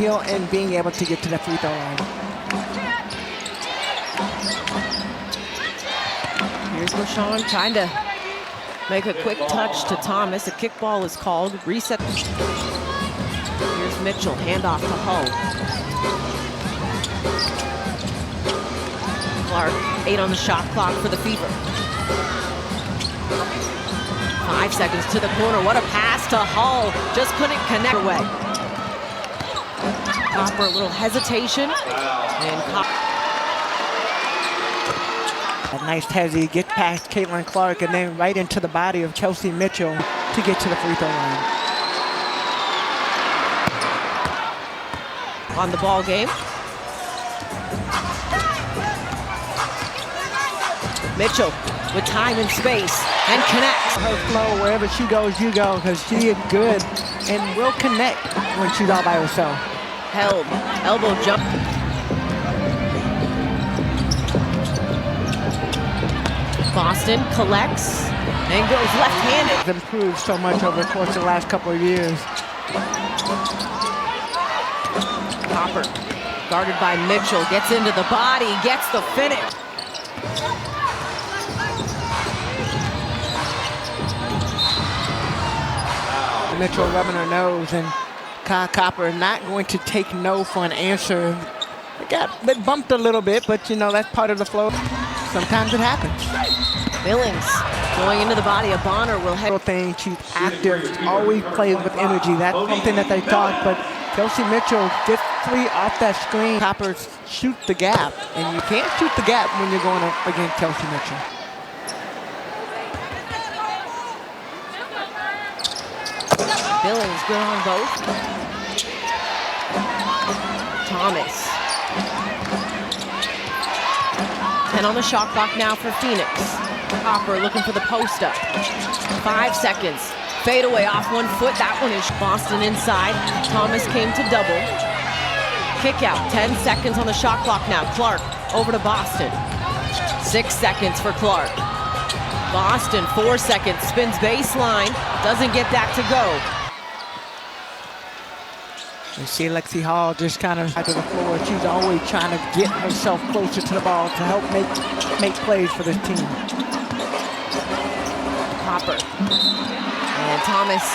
and being able to get to the free throw line. Here's LaShawn trying to make a quick touch to Thomas. A kickball is called. Reset. Here's Mitchell. Handoff to Hull. Clark, 8 on the shot clock for the Fever. 5 seconds to the corner. What a pass to Hull. Just couldn't connect away. Copper, a little hesitation. And A nice hezzy, get past Caitlin Clark and then right into the body of Chelsea Mitchell to get to the free throw line. On the ball game. Mitchell with time and space and connects. Her flow, wherever she goes, you go, because she is good and will connect when she's all by herself. Held, elbow jump. Boston collects and goes left-handed. It's improved so much over the course of the last couple of years. Copper, guarded by Mitchell, gets into the body, gets the finish. Mitchell rubbing her nose, and Kyle Copper not going to take no for an answer. They bumped a little bit, but you know, that's part of the flow. Sometimes it happens. Billings going into the body of Bonner will head. Thing, she's active, always plays with energy. That's something that they taught, but Chelsea Mitchell gets 3 off that screen. Copper shoot the gap, and you can't shoot the gap when you're going up against Chelsea Mitchell. Billings good on both. Thomas. And on the shot clock now for Phoenix. Copper looking for the post up. 5 seconds. Fade away off 1 foot. That one is Boston inside. Thomas came to double. Kick out. 10 seconds on the shot clock now. Clark over to Boston. 6 seconds for Clark. Boston, 4 seconds. Spins baseline. Doesn't get that to go. You see Lexi Hall just kind of to the floor. She's always trying to get herself closer to the ball to help make plays for this team. Copper. And Thomas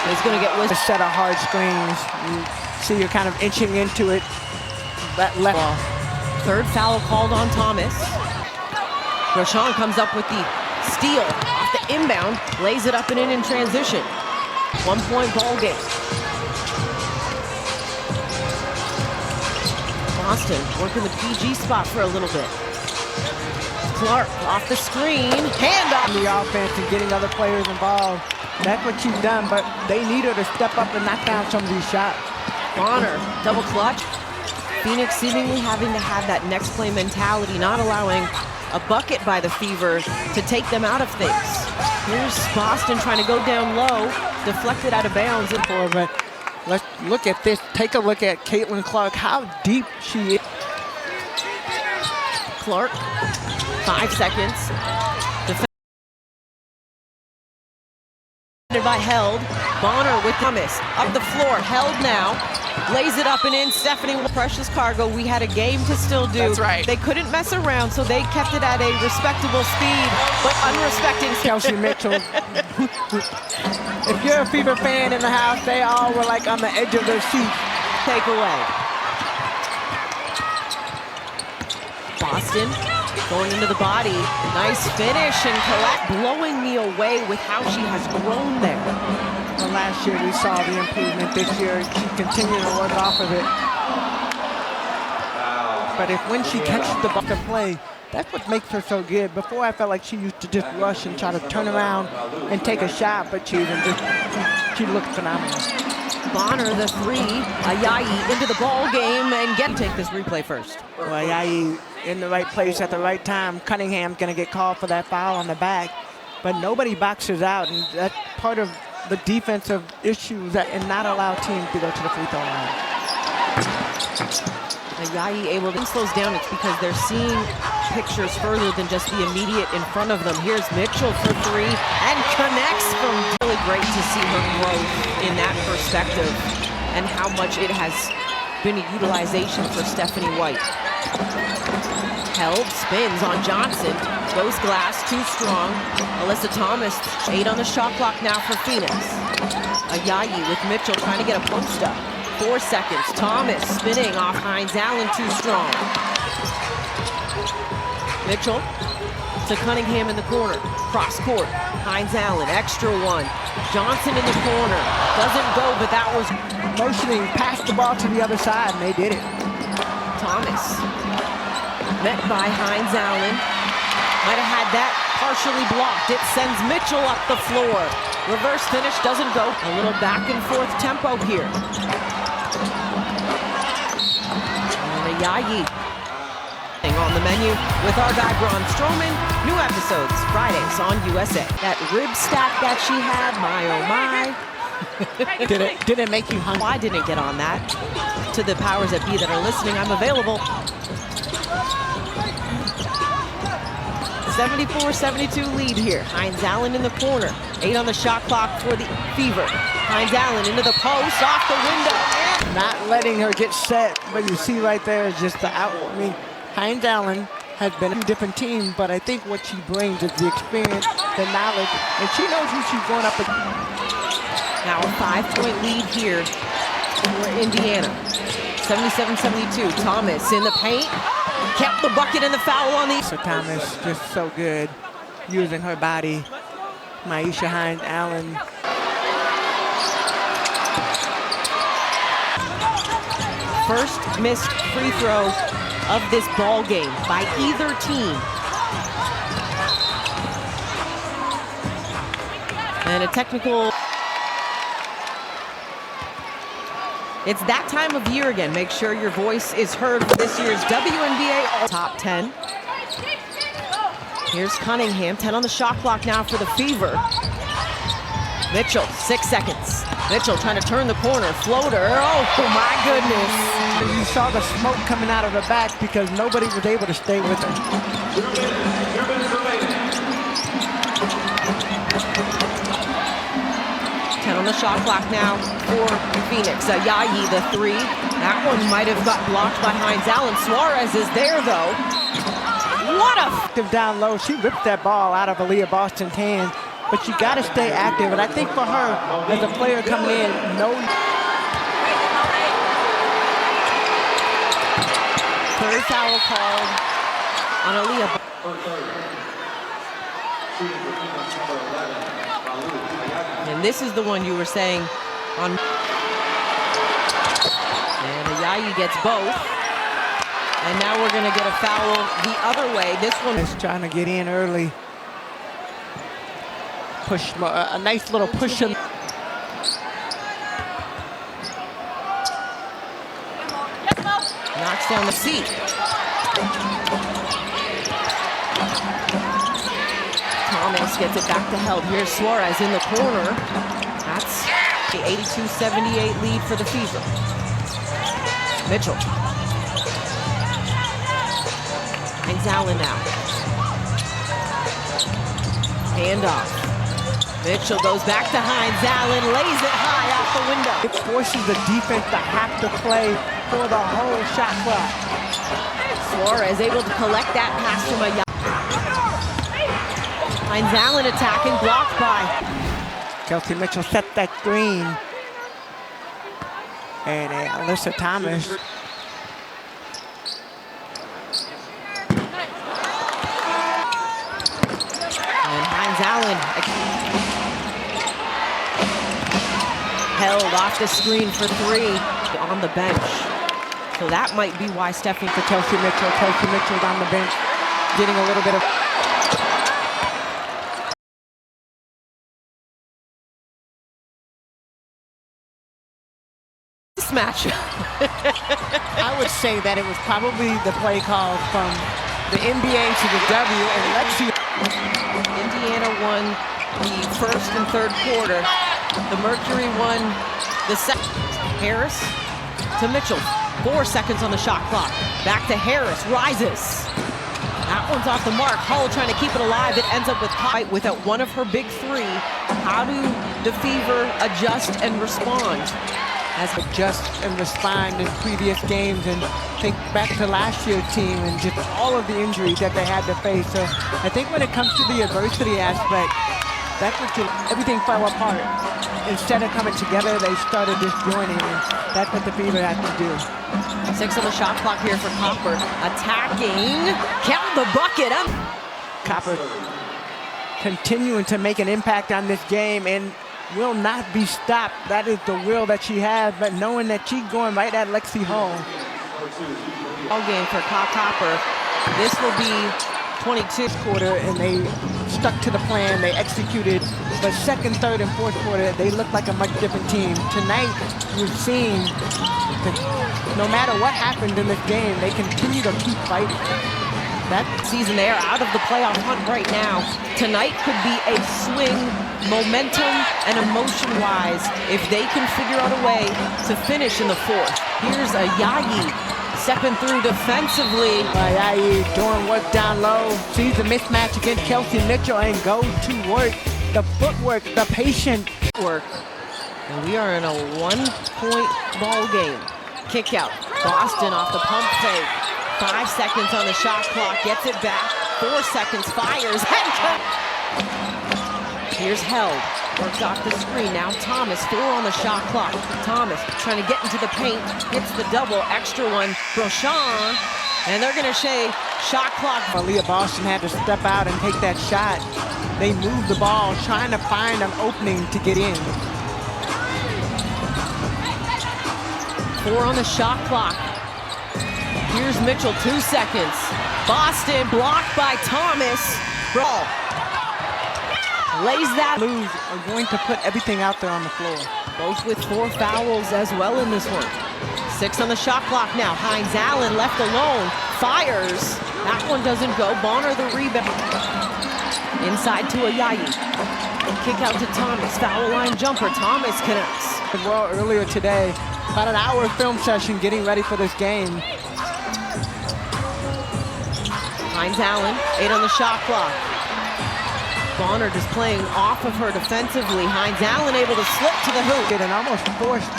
is going to get with a set of hard screens. You see you're kind of inching into it. That left off. 3rd foul called on Thomas. Rashawn comes up with the steal off the inbound, lays it up and in transition. 1-point ball game. Boston working the PG spot for a little bit. Clark off the screen, hand up. The offense and getting other players involved. That's what she's done, but they need her to step up and knock down some of these shots. Bonner, double clutch. Phoenix seemingly having to have that next play mentality, not allowing a bucket by the Fever to take them out of things. Here's Boston trying to go down low, deflected out of bounds. But let's look at this. Take a look at Caitlin Clark, how deep she is. Clark, 5 seconds. Defended by Held. Bonner with Thomas. Up the floor, Held now. Lays it up and in. Stephanie, precious cargo. We had a game to still do. That's right. They couldn't mess around, so they kept it at a respectable speed, but unrespecting. Chelsea Mitchell. If you're a Fever fan in the house, they all were like on the edge of their seat. Take away. Boston going into the body. Nice finish and collect. Blowing me away with how she has grown there. Well, last year we saw the improvement. This year she continued to work off of it. But when she catches the ball and play, that's what makes her so good. Before I felt like she used to just rush and try to turn around and take a shot, but she looked phenomenal. Bonner, the 3, Ayayi into the ball game and take this replay first. Well, Ayayi in the right place at the right time. Cunningham's gonna get called for that foul on the back, but nobody boxes out, and that's part of the defensive issues and not allow teams to go to the free throw line. Ayayi able to slows down. It's because they're seeing pictures further than just the immediate in front of them. Here's Mitchell for 3 and connects from. Really great to see her growth in that perspective. and how much it has been a utilization for Stephanie White. Held, spins on Johnson, goes glass, too strong. Alyssa Thomas, 8 on the shot clock now for Phoenix. Ayayi with Mitchell trying to get a post up. 4 seconds, Thomas spinning off Hines Allen, too strong. Mitchell to Cunningham in the corner, cross court, Hines Allen, extra one. Johnson in the corner, doesn't go, but that was motioning, passed the ball to the other side, and they did it. Thomas, met by Hines Allen. Might have had that partially blocked. It sends Mitchell up the floor. Reverse finish doesn't go. A little back and forth tempo here. And Ayayi on the menu with our guy Braun Strowman. New episodes Fridays on USA. That rib stack that she had, my oh my. Did it make you hungry? Well, I didn't get on that. To the powers that be that are listening, I'm available. 74-72 lead here. Hines Allen in the corner. 8 on the shot clock for the Fever. Hines Allen into the post, off the window. Not letting her get set, but you see right there is just the out. I mean, Hines Allen has been on a different team, but I think what she brings is the experience, the knowledge, and she knows who she's going up against. Now a 5-point lead here for Indiana. 77-72. Thomas in the paint. Kept the bucket and the foul on the... So Thomas just so good using her body. Maisha Hines Allen. First missed free throw of this ball game by either team. And a technical... It's that time of year again. Make sure your voice is heard for this year's WNBA Top 10. Here's Cunningham, 10 on the shot clock now for the Fever. Mitchell, 6 seconds. Mitchell trying to turn the corner, floater, oh my goodness. You saw the smoke coming out of her back because nobody was able to stay with her. On the shot clock now for Phoenix. Ayayi, the 3. That one might have got blocked by Hines Allen. Suarez is there, though. What a... Down low, she ripped that ball out of Aaliyah Boston's hand, but you got to stay active. And I think for her, as a player coming in, third foul called on Aaliyah. And this is the one you were saying on... And Ayayi gets both. And now we're going to get a foul the other way. This one is trying to get in early. Push, a nice little push. Knocks down the seat. Thomas gets it back to Held. Here's Suarez in the corner. That's the 82-78 lead for the Fever. Mitchell. Hines Allen now. Handoff. Mitchell goes back to Hines Allen, lays it high out the window. It forces the defense to have to play for the whole shot clock. Suarez able to collect that pass from Ayayi. Hines Allen attacking, blocked by Kelsey Mitchell set that screen. And Alyssa Thomas. And Hines Allen held off the screen for 3 on the bench. So that might be why Stephanie... For Kelsey Mitchell. Kelsey Mitchell's on the bench, getting a little bit of... Match. I would say that it was probably the play call from the NBA to the W, and let's see. Indiana won the first and third quarter. The Mercury won the second. Harris to Mitchell. 4 seconds on the shot clock. Back to Harris, rises. That one's off the mark. Hull trying to keep it alive. It ends up with White without one of her big 3. How do the Fever adjust and respond? As adjust and respond in previous games and think back to last year's team and just all of the injuries that they had to face. So I think when it comes to the adversity aspect, that's what everything fell apart. Instead of coming together, they started disjoining, and that's what the Fever had to do. 6 on the shot clock here for Copper. Attacking, count the bucket. Copper continuing to make an impact on this game and will not be stopped. That is the will that she has, but knowing that she's going right at Lexi Hall. All game for Copper. This will be 22 quarter, and they stuck to the plan. They executed, but second, third, and fourth quarter, they looked like a much different team. Tonight, we've seen that no matter what happened in this game, they continue to keep fighting. That season, they are out of the playoff hunt right now. Tonight could be a swing, momentum and emotion-wise, if they can figure out a way to finish in the fourth. Here's a Yayi stepping through defensively. Yayi doing work down low, sees the mismatch against Kelsey Mitchell and goes to work. The footwork, the patient work. And we are in a 1-point ball game. Kick out. Boston off the pump fake. 5 seconds on the shot clock, gets it back. 4 seconds, fires, and cut. Here's held, works off the screen. Now Thomas, 4 on the shot clock. Thomas trying to get into the paint, hits the double, extra one. Brochan, and they're gonna say shot clock. Leah Boston had to step out and take that shot. They moved the ball, trying to find an opening to get in. 4 on the shot clock. Here's Mitchell, 2 seconds. Boston blocked by Thomas. Brawl. Lays that. Blues are going to put everything out there on the floor. Both with 4 fouls as well in this one. 6 on the shot clock now. Hines Allen left alone. Fires. That one doesn't go. Bonner the rebound. Inside to a Yayi. Kick out to Thomas. Foul line jumper. Thomas connects. Well, earlier today, about an hour film session getting ready for this game. Hines Allen, 8 on the shot clock. Bonner just playing off of her defensively. Hines Allen able to slip to the hoop. And almost forced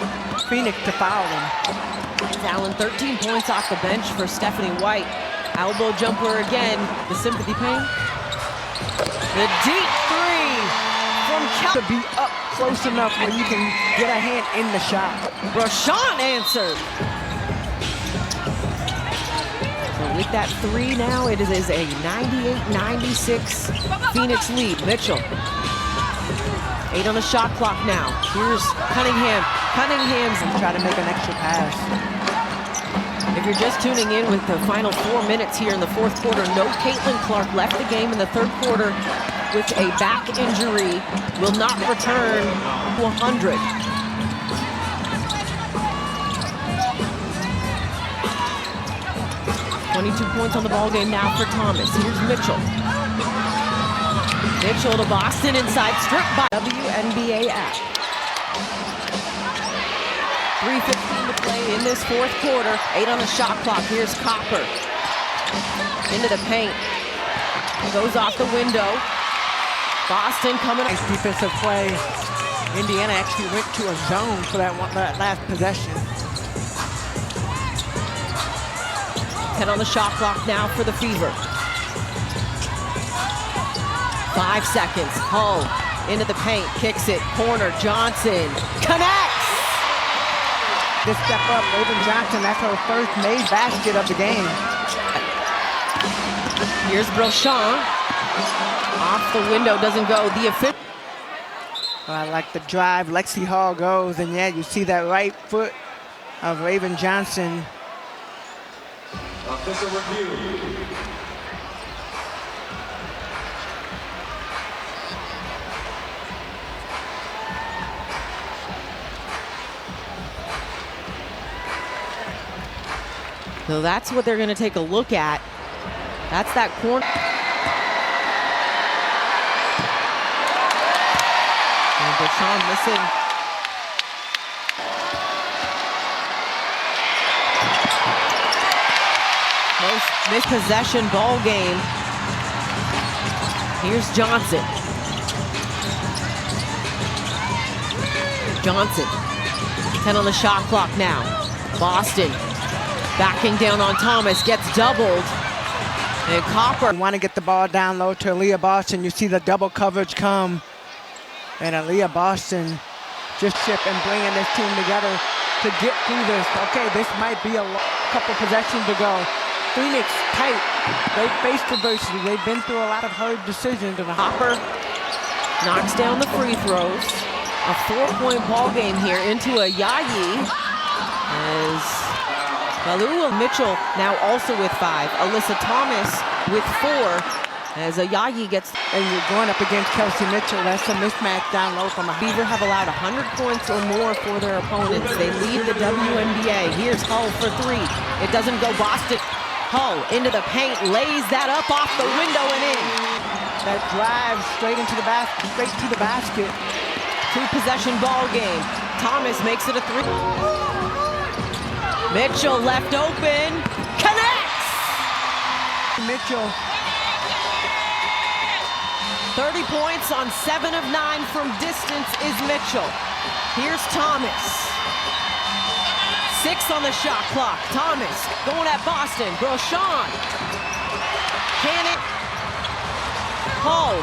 Phoenix to foul him. Hines Allen, 13 points off the bench for Stephanie White. Elbow jumper again. The sympathy pain. The deep 3 from Kel. To be up close enough where you can get a hand in the shot. Brochan answered. With that 3 now, it is a 98-96 Phoenix lead. Mitchell, 8 on the shot clock now. Here's Cunningham. Cunningham's try to make an extra pass. If you're just tuning in with the final 4 minutes here in the fourth quarter, no Caitlin Clark left the game in the third quarter with a back injury. Will not return to 100. 22 points on the ball game now for Thomas. Here's Mitchell. Mitchell to Boston inside, stripped by WNBA app. 3:15 to play in this fourth quarter. 8 on the shot clock. Here's Copper. Into the paint. Goes off the window. Boston coming up. Nice defensive play. Indiana actually went to a zone for that last possession. 10 on the shot clock now for the Fever. 5 seconds. Hull into the paint, kicks it. Corner, Johnson connects. This step up, Raven Johnson, that's her first made basket of the game. Here's Brochan. Off the window, doesn't go. The official. I like the drive. Lexi Hall goes, and yeah, you see that right foot of Raven Johnson. Official review. So that's what they're going to take a look at. That's that corner. And Brochan missing. Most missed possession ball game. Here's Johnson. Johnson 10 on the shot clock now. Boston backing down on Thomas, gets doubled. And Copper. You want to get the ball down low to Aaliyah Boston. You see the double coverage come. And Aaliyah Boston just chip and bringing this team together to get through this. Okay, this might be a couple possessions to go. Phoenix tight. They've faced adversity. They've been through a lot of hard decisions. And Hopper knocks down the free throws. A 4-point ball game here into a Yayi. As Balua Mitchell now also with 5. Alyssa Thomas with 4. As a Yayi gets... And you're going up against Kelsey Mitchell. That's a mismatch down low from a... Beaver have allowed 100 points or more for their opponents. They lead the WNBA. Here's Hull for 3. It doesn't go. Boston. Hull into the paint, lays that up off the window and in. That drive straight into the basket, straight to the basket. 2-possession ball game. Thomas makes it a 3. Mitchell left open, connects! Mitchell. 30 points on 7 of 9 from distance is Mitchell. Here's Thomas. 6 on the shot clock. Thomas going at Boston. Brochan. Can it? Hull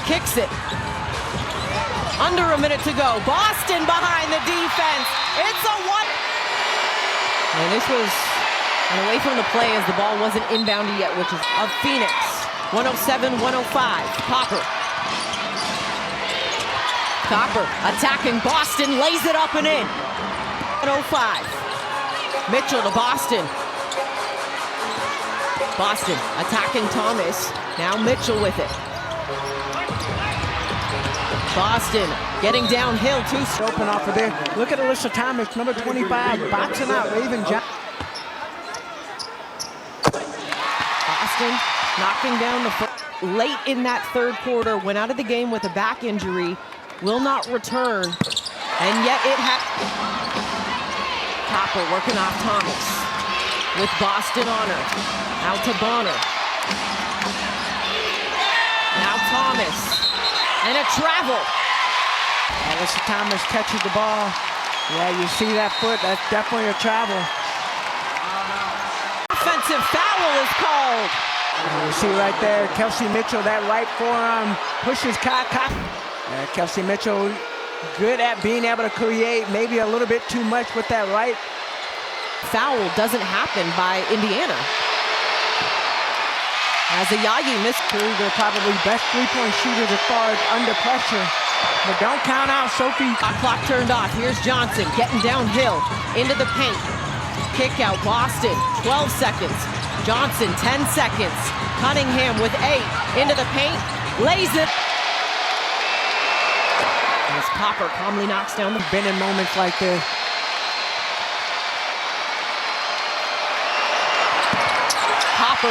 kicks it. Under a minute to go. Boston behind the defense. It's a 1. And this was away from the play as the ball wasn't inbounded yet, which is of Phoenix. 107-105. Copper. Copper attacking Boston, lays it up and in. 105. Mitchell to Boston. Boston attacking Thomas. Now Mitchell with it. Boston getting downhill, Open off of there. Look at Alyssa Thomas, number 25, boxing out Raven Johnson. Boston knocking down the late in that third quarter, went out of the game with a back injury, will not return, and yet it Copper working off Thomas with Boston on her. Out to Bonner. Now Thomas. And a travel. Alyssa Thomas catches the ball. Yeah, you see that foot. That's definitely a travel. Offensive foul is called. You see right there, Kelsey Mitchell, that right forearm pushes Kelsey Mitchell, good at being able to create, maybe a little bit too much with that right. Foul doesn't happen by Indiana. As a Yayi missed. They're probably best three-point shooters as far as under pressure. But don't count out Sophie. Clock turned off. Here's Johnson getting downhill into the paint. Kick out Boston, 12 seconds. Johnson, 10 seconds. Cunningham with 8 into the paint, lays it. As Copper calmly knocks down the... Been in moments like this. Copper